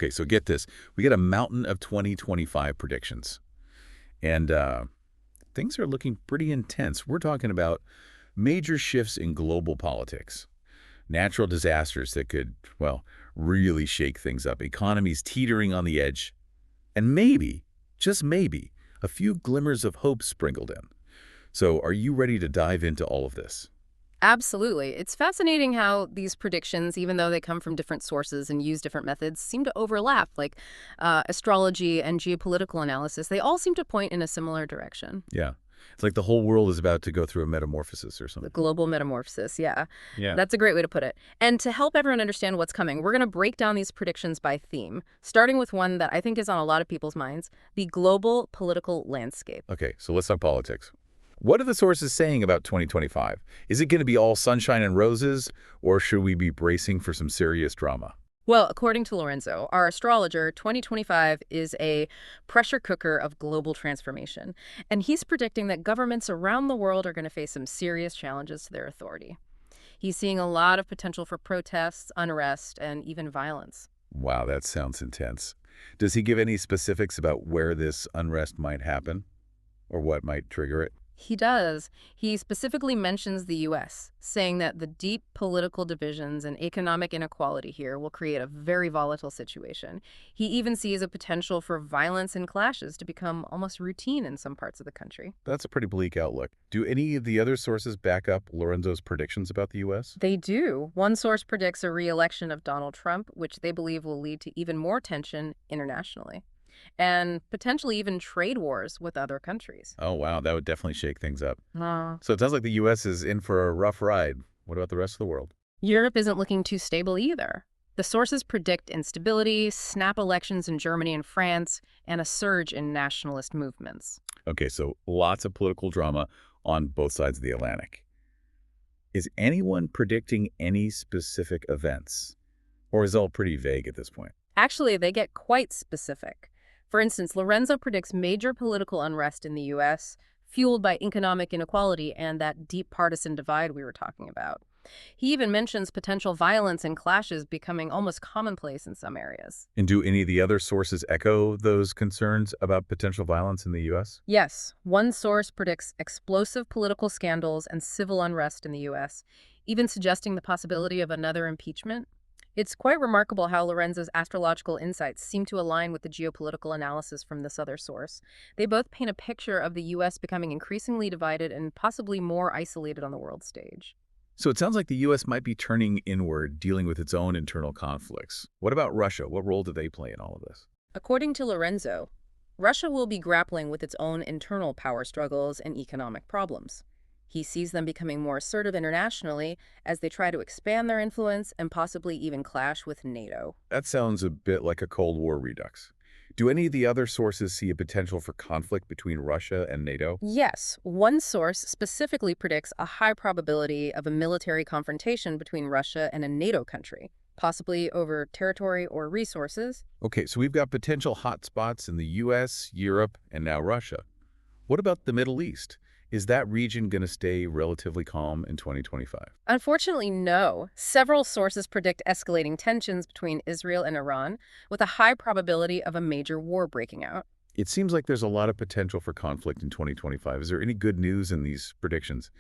Okay, so get this. We get a mountain of 2025 predictions. And things are looking pretty intense. We're talking about major shifts in global politics, natural disasters that could, well, really shake things up, economies teetering on the edge, and maybe, just maybe, a few glimmers of hope sprinkled in. So are you ready to dive into all of this? Absolutely. It's fascinating how these predictions, even though they come from different sources and use different methods, seem to overlap, like astrology and geopolitical analysis. They all seem to point in a similar direction. Yeah. It's like the whole world is about to go through a metamorphosis or The something. global metamorphosis, yeah. Yeah. That's a great way to put it. And to help everyone understand what's coming, we're going to break down these predictions by theme, starting with one that I think is on a lot of people's minds, the global political landscape. Okay, so let's talk politics. What are the sources saying about 2025? Is it going to be all sunshine and roses, or should we be bracing for some serious drama? Well, according to Lorenzo, our astrologer, 2025 is a pressure cooker of global transformation. And he's predicting that governments around the world are going to face some serious challenges to their authority. He's seeing a lot of potential for protests, unrest, and even violence. Wow, that sounds intense. Does he give any specifics about where this unrest might happen, or what might trigger it? He does. He specifically mentions the U.S., saying that the deep political divisions and economic inequality here will create a very volatile situation. He even sees a potential for violence and clashes to become almost routine in some parts of the country. That's a pretty bleak outlook. Do any of the other sources back up Lorenzo's predictions about the U.S.? They do. One source predicts a re-election of Donald Trump, which they believe will lead to even more tension internationally, and potentially even trade wars with other countries. Oh, wow, that would definitely shake things up. Uh, So it sounds like the U.S. is in for a rough ride. What about the rest of the world? Europe isn't looking too stable either. The sources predict instability, snap elections in Germany and France, and a surge in nationalist movements. Okay, so lots of political drama on both sides of the Atlantic. Is anyone predicting any specific events? Or is it all pretty vague at this point? Actually, they get quite specific. For instance, Lorenzo predicts major political unrest in the U.S., fueled by economic inequality and that deep partisan divide we were talking about. He even mentions potential violence and clashes becoming almost commonplace in some areas. And do any of the other sources echo those concerns about potential violence in the U.S.? Yes, one source predicts explosive political scandals and civil unrest in the U.S., even suggesting the possibility of another impeachment. It's quite remarkable how Lorenzo's astrological insights seem to align with the geopolitical analysis from this other source. They both paint a picture of the U.S. becoming increasingly divided and possibly more isolated on the world stage. So it sounds like the U.S. might be turning inward, dealing with its own internal conflicts. What about Russia? What role do they play in all of this? According to Lorenzo, Russia will be grappling with its own internal power struggles and economic problems. He sees them becoming more assertive internationally as they try to expand their influence and possibly even clash with NATO. That sounds a bit like a Cold War redux. Do any of the other sources see a potential for conflict between Russia and NATO? Yes, one source specifically predicts a high probability of a military confrontation between Russia and a NATO country, possibly over territory or resources. Okay, so we've got potential hotspots in the U.S., Europe, and now Russia. What about the Middle East? Is that region going to stay relatively calm in 2025? Unfortunately, no. Several sources predict escalating tensions between Israel and Iran, with a high probability of a major war breaking out. It seems like there's a lot of potential for conflict in 2025. Is there any good news in these predictions?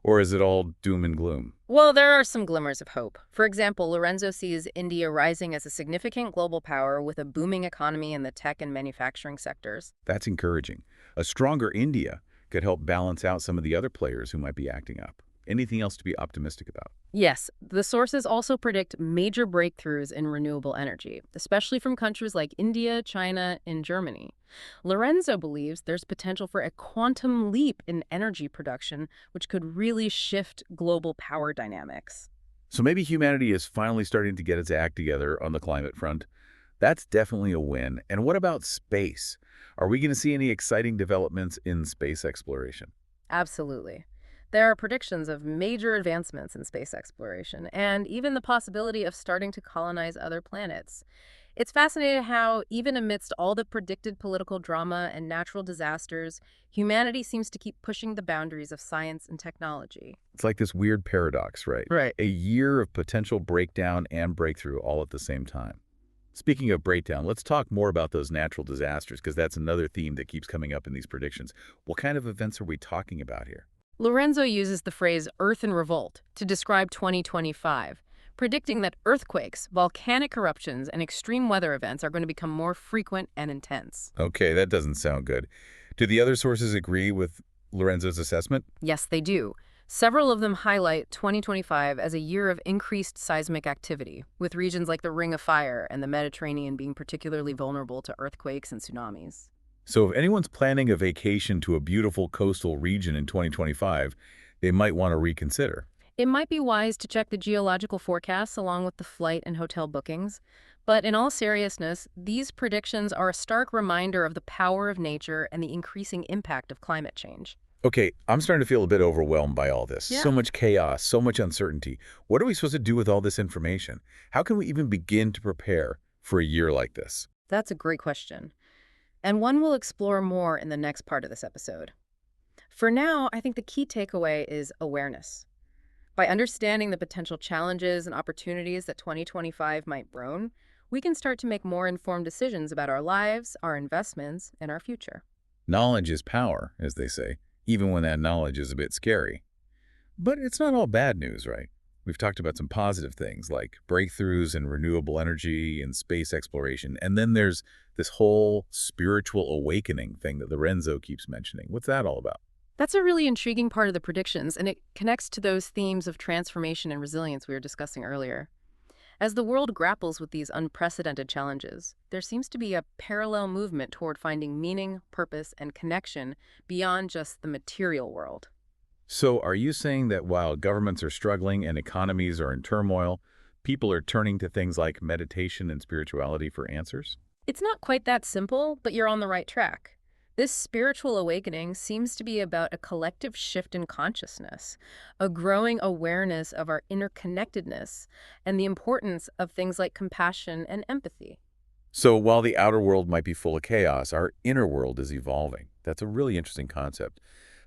Or is it all doom and gloom? Well, there are some glimmers of hope. For example, Lorenzo sees India rising as a significant global power with a booming economy in the tech and manufacturing sectors. That's encouraging. A stronger India could help balance out some of the other players who might be acting up. Anything else to be optimistic about? Yes, the sources also predict major breakthroughs in renewable energy, especially from countries like India, China, and Germany. Lorenzo believes there's potential for a quantum leap in energy production, which could really shift global power dynamics. So maybe humanity is finally starting to get its act together on the climate front. That's definitely a win. And what about space? Are we going to see any exciting developments in space exploration? Absolutely. There are predictions of major advancements in space exploration and even the possibility of starting to colonize other planets. It's fascinating how, even amidst all the predicted political drama and natural disasters, humanity seems to keep pushing the boundaries of science and technology. It's like this weird paradox, right? Right. A year of potential breakdown and breakthrough all at the same time. Speaking of breakdown, let's talk more about those natural disasters, because that's another theme that keeps coming up in these predictions. What kind of events are we talking about here? Lorenzo uses the phrase Earth in Revolt to describe 2025, predicting that earthquakes, volcanic eruptions, and extreme weather events are going to become more frequent and intense. Okay, that doesn't sound good. Do the other sources agree with Lorenzo's assessment? Yes, they do. Several of them highlight 2025 as a year of increased seismic activity, with regions like the Ring of Fire and the Mediterranean being particularly vulnerable to earthquakes and tsunamis. So if anyone's planning a vacation to a beautiful coastal region in 2025, they might want to reconsider. It might be wise to check the geological forecasts along with the flight and hotel bookings, but in all seriousness, these predictions are a stark reminder of the power of nature and the increasing impact of climate change. Okay, I'm starting to feel a bit overwhelmed by all this. Yeah. So much chaos, so much uncertainty. What are we supposed to do with all this information? How can we even begin to prepare for a year like this? That's a great question, and one we'll explore more in the next part of this episode. For now, I think the key takeaway is awareness. By understanding the potential challenges and opportunities that 2025 might bring, we can start to make more informed decisions about our lives, our investments, and our future. Knowledge is power, as they say, even when that knowledge is a bit scary. But it's not all bad news, right? We've talked about some positive things like breakthroughs in renewable energy and space exploration. And then there's this whole spiritual awakening thing that Lorenzo keeps mentioning. What's that all about? That's a really intriguing part of the predictions, and it connects to those themes of transformation and resilience we were discussing earlier. As the world grapples with these unprecedented challenges, there seems to be a parallel movement toward finding meaning, purpose, and connection beyond just the material world. So are you saying that while governments are struggling and economies are in turmoil, people are turning to things like meditation and spirituality for answers? It's not quite that simple, but you're on the right track. This spiritual awakening seems to be about a collective shift in consciousness, a growing awareness of our interconnectedness, and the importance of things like compassion and empathy. So while the outer world might be full of chaos, our inner world is evolving. That's a really interesting concept.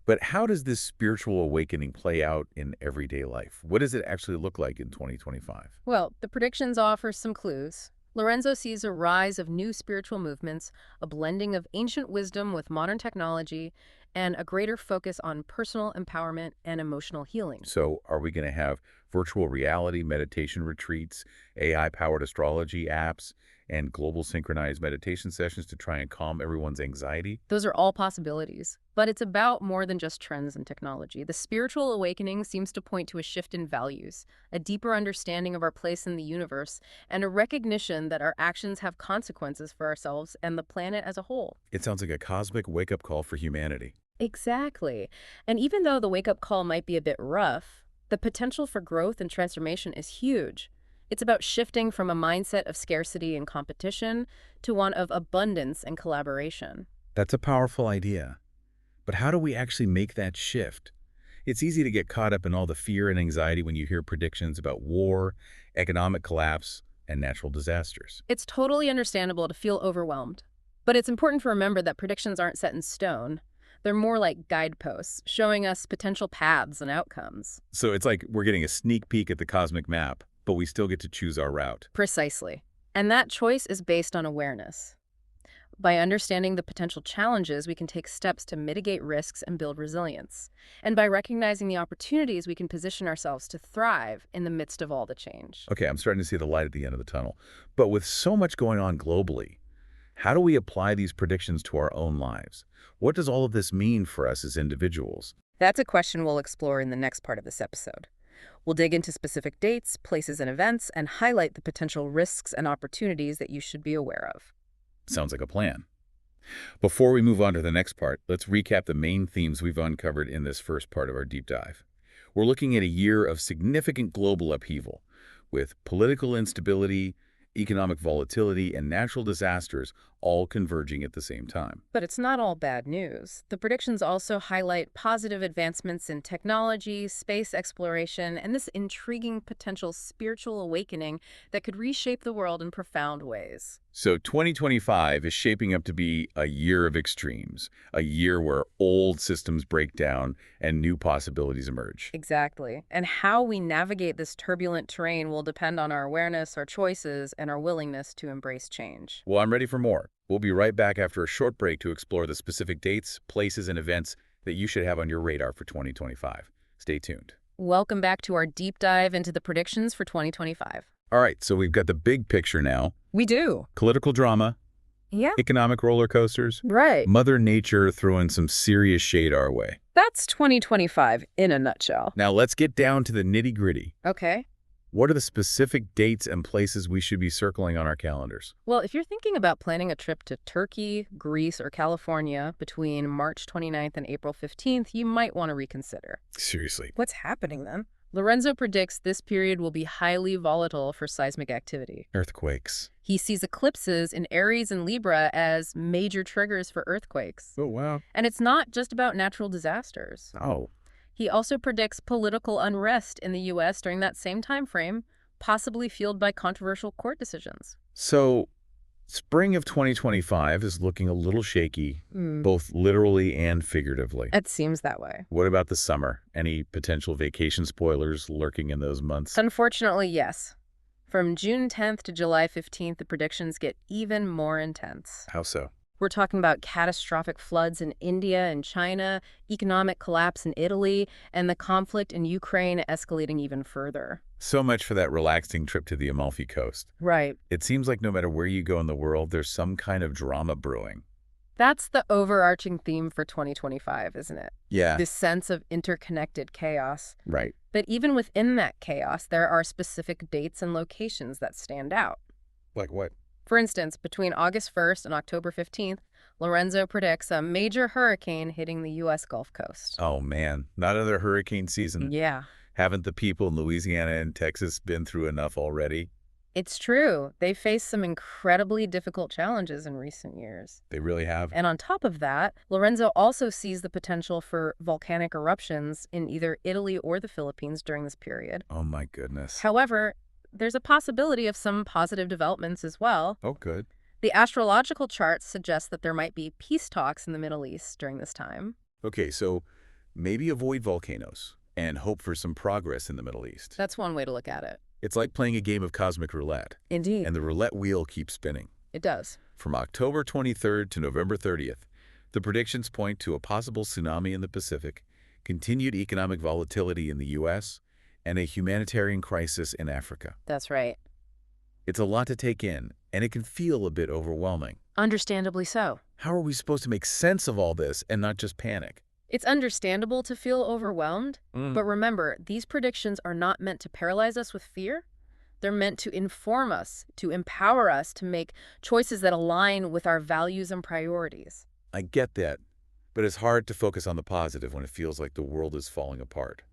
But how does this spiritual awakening play out in everyday life? What does it actually look like in 2025? Well, the predictions offer some clues. Lorenzo sees a rise of new spiritual movements, a blending of ancient wisdom with modern technology, and a greater focus on personal empowerment and emotional healing. So are we going to have virtual reality meditation retreats, AI-powered astrology apps, and global synchronized meditation sessions to try and calm everyone's anxiety? Those are all possibilities, but it's about more than just trends and technology. The spiritual awakening seems to point to a shift in values, a deeper understanding of our place in the universe, and a recognition that our actions have consequences for ourselves and the planet as a whole. It sounds like a cosmic wake-up call for humanity. Exactly. And even though the wake-up call might be a bit rough, the potential for growth and transformation is huge. It's about shifting from a mindset of scarcity and competition to one of abundance and collaboration. That's a powerful idea. But how do we actually make that shift? It's easy to get caught up in all the fear and anxiety when you hear predictions about war, economic collapse, and natural disasters. It's totally understandable to feel overwhelmed. But it's important to remember that predictions aren't set in stone. They're more like guideposts, showing us potential paths and outcomes. So it's like we're getting a sneak peek at the cosmic map, but we still get to choose our route. Precisely. And that choice is based on awareness. By understanding the potential challenges, we can take steps to mitigate risks and build resilience. And by recognizing the opportunities, we can position ourselves to thrive in the midst of all the change. Okay, I'm starting to see the light at the end of the tunnel. But with so much going on globally, how do we apply these predictions to our own lives? What does all of this mean for us as individuals? That's a question we'll explore in the next part of this episode. We'll dig into specific dates, places, and events, and highlight the potential risks and opportunities that you should be aware of. Sounds like a plan. Before we move on to the next part, let's recap the main themes we've uncovered in this first part of our deep dive. We're looking at a year of significant global upheaval, with political instability, economic volatility, and natural disasters all converging at the same time. But it's not all bad news. The predictions also highlight positive advancements in technology, space exploration, and this intriguing potential spiritual awakening that could reshape the world in profound ways. So 2025 is shaping up to be a year of extremes, a year where old systems break down and new possibilities emerge. Exactly. And how we navigate this turbulent terrain will depend on our awareness, our choices, and our willingness to embrace change. Well, I'm ready for more. We'll be right back after a short break to explore the specific dates, places, and events that you should have on your radar for 2025. Stay tuned. Welcome back to our deep dive into the predictions for 2025. All right, so we've got the big picture now. We do. Political drama, Yeah. economic roller coasters, Right. Mother Nature throwing some serious shade our way. That's 2025 in a nutshell. Now let's get down to the nitty-gritty. Okay. What are the specific dates and places we should be circling on our calendars? Well, if you're thinking about planning a trip to Turkey, Greece, or California between March 29th and April 15th, you might want to reconsider. Seriously. What's happening then? Lorenzo predicts this period will be highly volatile for seismic activity. Earthquakes. He sees eclipses in Aries and Libra as major triggers for earthquakes. Oh, wow. And it's not just about natural disasters. Oh, He also predicts political unrest in the U.S. during that same time frame, possibly fueled by controversial court decisions. so spring of 2025 is looking a little shaky, Mm. both literally and figuratively. It seems that way. What about the summer? Any potential vacation spoilers lurking in those months? Unfortunately, yes. From June 10th to July 15th, the predictions get even more intense. How so? We're talking about catastrophic floods in India and China, economic collapse in Italy, and the conflict in Ukraine escalating even further. So much for that relaxing trip to the Amalfi Coast. Right. It seems like no matter where you go in the world, there's some kind of drama brewing. That's the overarching theme for 2025, isn't it? Yeah, This sense of interconnected chaos. right. But even within that chaos, there are specific dates and locations that stand out. Like what? For instance, between August 1st and October 15th, Lorenzo predicts a major hurricane hitting the U.S. Gulf Coast. Oh, man. Not another hurricane season. Yeah. Haven't the people in Louisiana and Texas been through enough already? It's true. They faced some incredibly difficult challenges in recent years. They really have. And on top of that, Lorenzo also sees the potential for volcanic eruptions in either Italy or the Philippines during this period. Oh, my goodness. However, there's a possibility of some positive developments as well. Oh, good. The astrological charts suggest that there might be peace talks in the Middle East during this time. Okay, so maybe avoid volcanoes and hope for some progress in the Middle East. That's one way to look at it. It's like playing a game of cosmic roulette, Indeed. and the roulette wheel keeps spinning. It does. From October 23rd to November 30th, the predictions point to a possible tsunami in the Pacific, continued economic volatility in the U.S., and a humanitarian crisis in Africa. That's right. It's a lot to take in, and it can feel a bit overwhelming. Understandably so. How are we supposed to make sense of all this and not just panic? It's understandable to feel overwhelmed, but remember, these predictions are not meant to paralyze us with fear. They're meant to inform us, to empower us to make choices that align with our values and priorities. I get that, but it's hard to focus on the positive when it feels like the world is falling apart.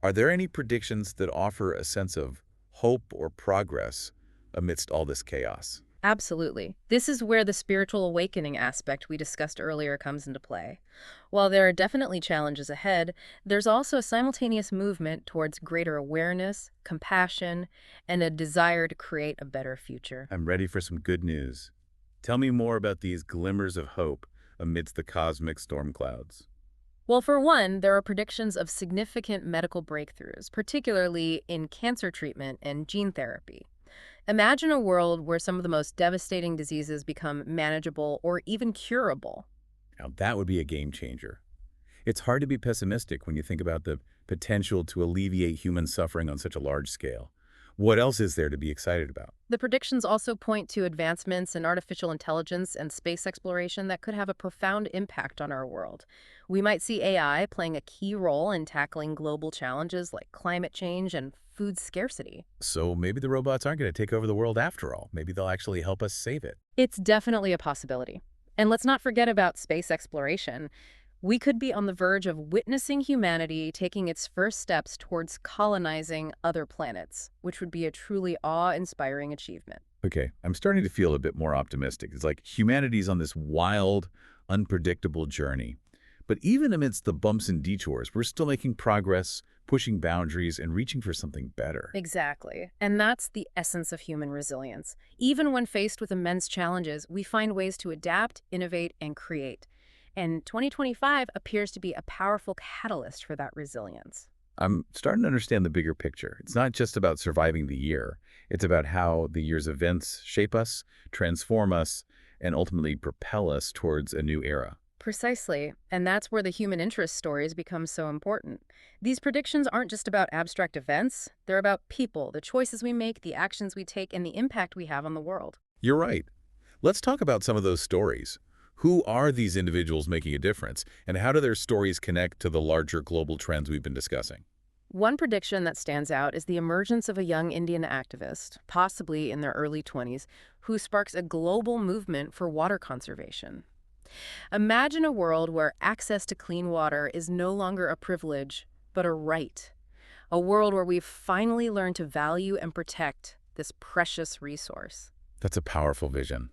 Are there any predictions that offer a sense of hope or progress amidst all this chaos? Absolutely. This is where the spiritual awakening aspect we discussed earlier comes into play. While there are definitely challenges ahead, there's also a simultaneous movement towards greater awareness, compassion, and a desire to create a better future. I'm ready for some good news. Tell me more about these glimmers of hope amidst the cosmic storm clouds. Well, for one, there are predictions of significant medical breakthroughs, particularly in cancer treatment and gene therapy. Imagine a world where some of the most devastating diseases become manageable or even curable. Now, that would be a game changer. It's hard to be pessimistic when you think about the potential to alleviate human suffering on such a large scale. What else is there to be excited about? The predictions also point to advancements in artificial intelligence and space exploration that could have a profound impact on our world. We might see AI playing a key role in tackling global challenges like climate change and food scarcity. So maybe the robots aren't going to take over the world after all. Maybe they'll actually help us save it. It's definitely a possibility. And let's not forget about space exploration. We could be on the verge of witnessing humanity taking its first steps towards colonizing other planets, which would be a truly awe-inspiring achievement. Okay, I'm starting to feel a bit more optimistic. It's like humanity's on this wild, unpredictable journey. But even amidst the bumps and detours, we're still making progress, pushing boundaries, and reaching for something better. Exactly. And that's the essence of human resilience. Even when faced with immense challenges, we find ways to adapt, innovate, and create. And 2025 appears to be a powerful catalyst for that resilience. I'm starting to understand the bigger picture. It's not just about surviving the year. It's about how the year's events shape us, transform us, and ultimately propel us towards a new era. Precisely. And that's where the human interest stories become so important. These predictions aren't just about abstract events, they're about people, the choices we make, the actions we take, and the impact we have on the world. You're right. Let's talk about some of those stories. Who are these individuals making a difference, and how do their stories connect to the larger global trends we've been discussing? One prediction that stands out is the emergence of a young Indian activist, possibly in their early 20s, who sparks a global movement for water conservation. Imagine a world where access to clean water is no longer a privilege, but a right. A world where we've finally learned to value and protect this precious resource. That's a powerful vision.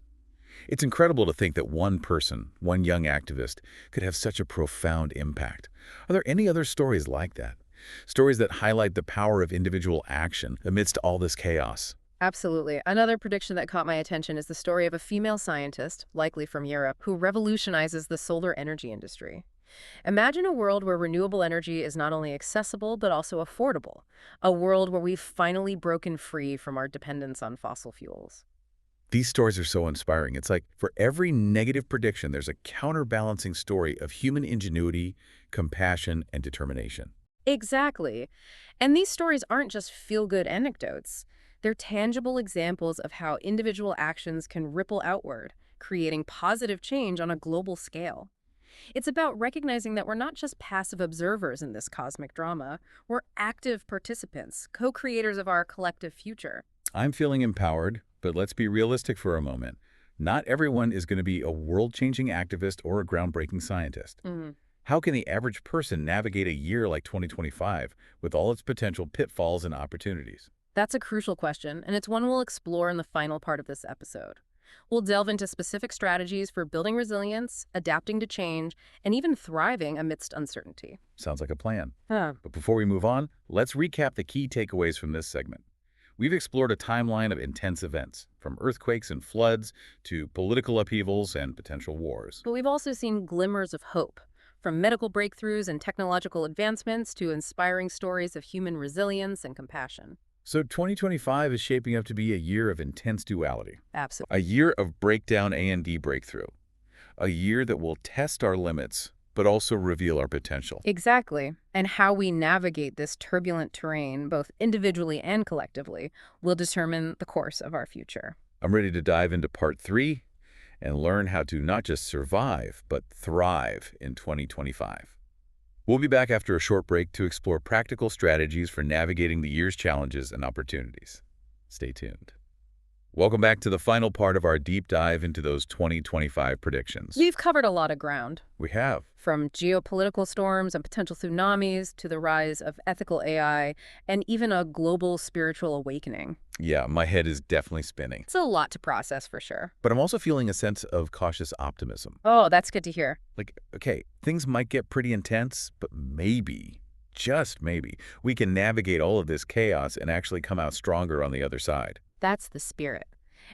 It's incredible to think that one person, one young activist, could have such a profound impact. Are there any other stories like that? Stories that highlight the power of individual action amidst all this chaos? Absolutely. Another prediction that caught my attention is the story of a female scientist, likely from Europe, who revolutionizes the solar energy industry. Imagine a world where renewable energy is not only accessible but also affordable, a world where we've finally broken free from our dependence on fossil fuels. These stories are so inspiring. It's like for every negative prediction, there's a counterbalancing story of human ingenuity, compassion, and determination. Exactly. And these stories aren't just feel-good anecdotes. They're tangible examples of how individual actions can ripple outward, creating positive change on a global scale. It's about recognizing that we're not just passive observers in this cosmic drama, we're active participants, co-creators of our collective future. I'm feeling empowered, but let's be realistic for a moment. Not everyone is going to be a world-changing activist or a groundbreaking scientist. How can the average person navigate a year like 2025 with all its potential pitfalls and opportunities? That's a crucial question, and it's one we'll explore in the final part of this episode. We'll delve into specific strategies for building resilience, adapting to change, and even thriving amidst uncertainty. Sounds like a plan. Huh. But before we move on, let's recap the key takeaways from this segment. We've explored a timeline of intense events, from earthquakes and floods to political upheavals and potential wars. But we've also seen glimmers of hope, from medical breakthroughs and technological advancements to inspiring stories of human resilience and compassion. So 2025 is shaping up to be a year of intense duality, Absolutely. a year of breakdown and breakthrough, a year that will test our limits, but also reveal our potential. Exactly. And how we navigate this turbulent terrain, both individually and collectively, will determine the course of our future. I'm ready to dive into part 3 and learn how to not just survive, but thrive in 2025. We'll be back after a short break to explore practical strategies for navigating the year's challenges and opportunities. Stay tuned. Welcome back to the final part of our deep dive into those 2025 predictions. We've covered a lot of ground, We have. from geopolitical storms and potential tsunamis to the rise of ethical AI and even a global spiritual awakening. Yeah, my head is definitely spinning. It's a lot to process for sure. But I'm also feeling a sense of cautious optimism. Oh, that's good to hear. Like, okay, things might get pretty intense, but maybe, just maybe, we can navigate all of this chaos and actually come out stronger on the other side. That's the spirit.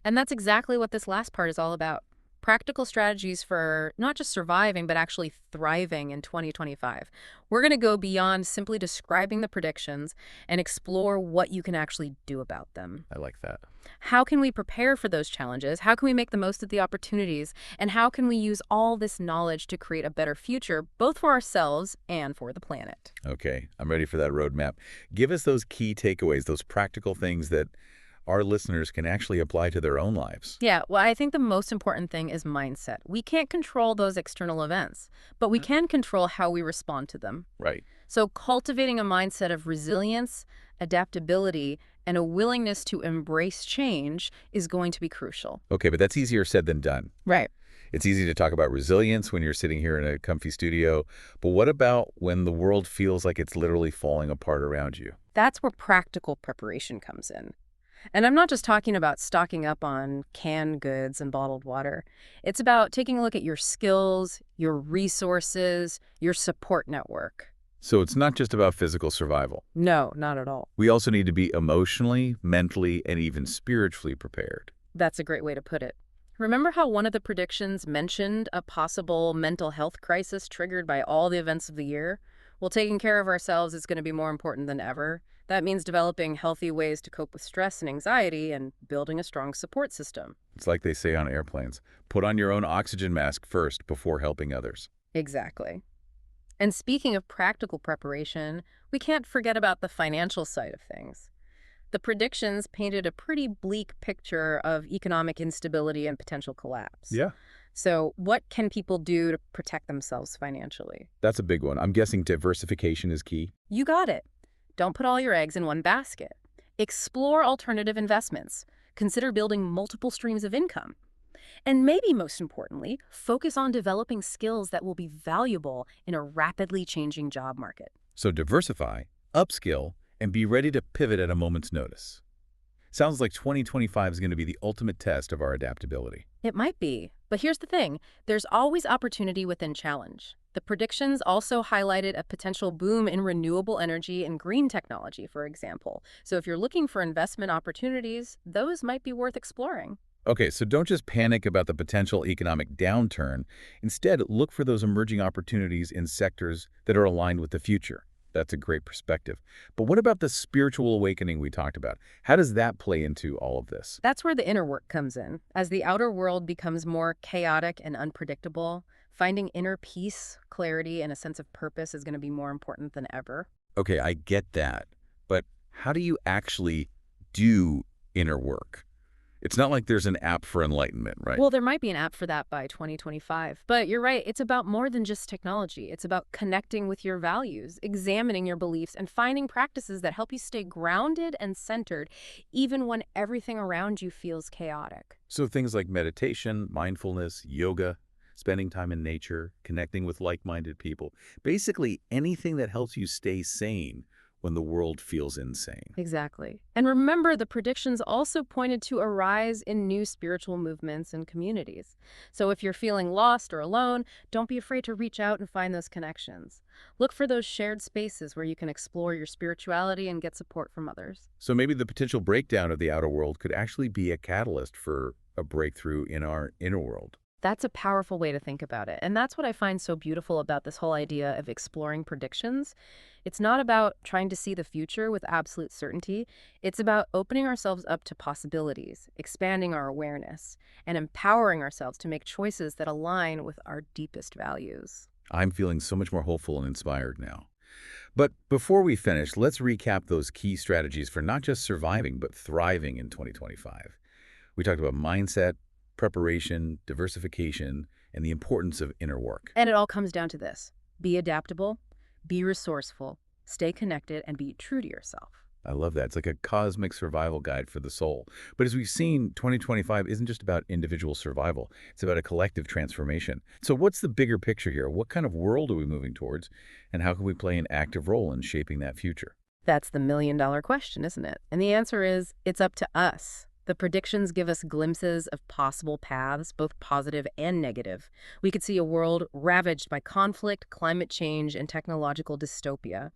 And that's exactly what this last part is all about. Practical strategies for not just surviving, but actually thriving in 2025. We're going to go beyond simply describing the predictions and explore what you can actually do about them. I like that. How can we prepare for those challenges? How can we make the most of the opportunities? And how can we use all this knowledge to create a better future, both for ourselves and for the planet? Okay, I'm ready for that roadmap. Give us those key takeaways, those practical things that our listeners can actually apply to their own lives. Yeah, well, I think the most important thing is mindset. We can't control those external events, but we can control how we respond to them. Right. So cultivating a mindset of resilience, adaptability, and a willingness to embrace change is going to be crucial. Okay, but that's easier said than done. Right. It's easy to talk about resilience when you're sitting here in a comfy studio, but what about when the world feels like it's literally falling apart around you? That's where practical preparation comes in. And I'm not just talking about stocking up on canned goods and bottled water. It's about taking a look at your skills, your resources, your support network. So it's not just about physical survival. No, not at all. We also need to be emotionally, mentally, and even spiritually prepared. That's a great way to put it. Remember how one of the predictions mentioned a possible mental health crisis triggered by all the events of the year? Well, taking care of ourselves is going to be more important than ever. That means developing healthy ways to cope with stress and anxiety and building a strong support system. It's like they say on airplanes, put on your own oxygen mask first before helping others. Exactly. And speaking of practical preparation, we can't forget about the financial side of things. The predictions painted a pretty bleak picture of economic instability and potential collapse. Yeah. So what can people do to protect themselves financially? That's a big one. I'm guessing diversification is key. You got it. Don't put all your eggs in one basket. Explore alternative investments. Consider building multiple streams of income. And maybe most importantly, focus on developing skills that will be valuable in a rapidly changing job market. So diversify, upskill, and be ready to pivot at a moment's notice. Sounds like 2025 is going to be the ultimate test of our adaptability. It might be, but here's the thing. There's always opportunity within challenge. The predictions also highlighted a potential boom in renewable energy and green technology, for example. So if you're looking for investment opportunities, those might be worth exploring. Okay, so don't just panic about the potential economic downturn. Instead, look for those emerging opportunities in sectors that are aligned with the future. That's a great perspective. But what about the spiritual awakening we talked about? How does that play into all of this? That's where the inner work comes in. As the outer world becomes more chaotic and unpredictable, finding inner peace, clarity, and a sense of purpose is going to be more important than ever. Okay, I get that. But how do you actually do inner work? It's not like there's an app for enlightenment, right? Well, there might be an app for that by 2025. But you're right, it's about more than just technology. It's about connecting with your values, examining your beliefs, and finding practices that help you stay grounded and centered, even when everything around you feels chaotic. So things like meditation, mindfulness, yoga, spending time in nature, connecting with like-minded people, basically anything that helps you stay sane when the world feels insane. Exactly. And remember, the predictions also pointed to a rise in new spiritual movements and communities. So if you're feeling lost or alone, don't be afraid to reach out and find those connections. Look for those shared spaces where you can explore your spirituality and get support from others. So maybe the potential breakdown of the outer world could actually be a catalyst for a breakthrough in our inner world. That's a powerful way to think about it. And that's what I find so beautiful about this whole idea of exploring predictions. It's not about trying to see the future with absolute certainty. It's about opening ourselves up to possibilities, expanding our awareness, and empowering ourselves to make choices that align with our deepest values. I'm feeling so much more hopeful and inspired now. But before we finish, let's recap those key strategies for not just surviving, but thriving in 2025. We talked about mindset, preparation, diversification, and the importance of inner work. And it all comes down to this. Be adaptable, be resourceful, stay connected, and be true to yourself. I love that. It's like a cosmic survival guide for the soul. But as we've seen, 2025 isn't just about individual survival. It's about a collective transformation. So what's the bigger picture here? What kind of world are we moving towards? And how can we play an active role in shaping that future? That's the million-dollar question, isn't it? And the answer is, it's up to us. The predictions give us glimpses of possible paths, both positive and negative. We could see a world ravaged by conflict, climate change, and technological dystopia.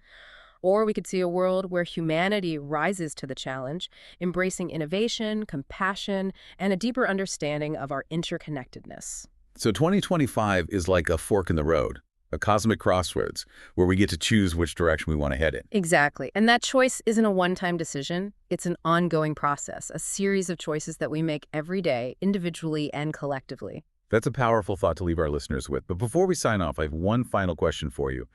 Or we could see a world where humanity rises to the challenge, embracing innovation, compassion, and a deeper understanding of our interconnectedness. So 2025 is like a fork in the road, a cosmic crossroads, where we get to choose which direction we want to head in. Exactly. And that choice isn't a one-time decision. It's an ongoing process, a series of choices that we make every day, individually and collectively. That's a powerful thought to leave our listeners with. But before we sign off, I have one final question for you.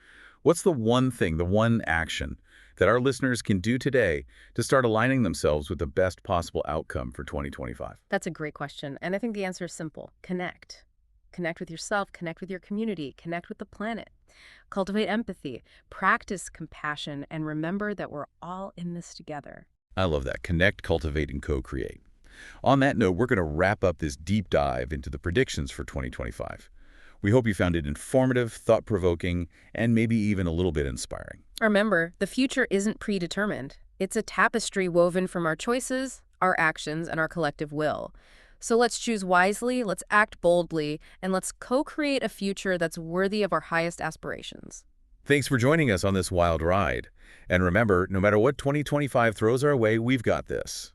What's the one thing, the one action that our listeners can do today to start aligning themselves with the best possible outcome for 2025? That's a great question. And I think the answer is simple. Connect. Connect with yourself, connect with your community, connect with the planet. Cultivate empathy, practice compassion, and remember that we're all in this together. I love that. Connect, cultivate, and co-create. On that note, we're going to wrap up this deep dive into the predictions for 2025. We hope you found it informative, thought-provoking, and maybe even a little bit inspiring. Remember, the future isn't predetermined. It's a tapestry woven from our choices, our actions, and our collective will. So let's choose wisely, let's act boldly, and let's co-create a future that's worthy of our highest aspirations. Thanks for joining us on this wild ride. And remember, no matter what 2025 throws our way, we've got this.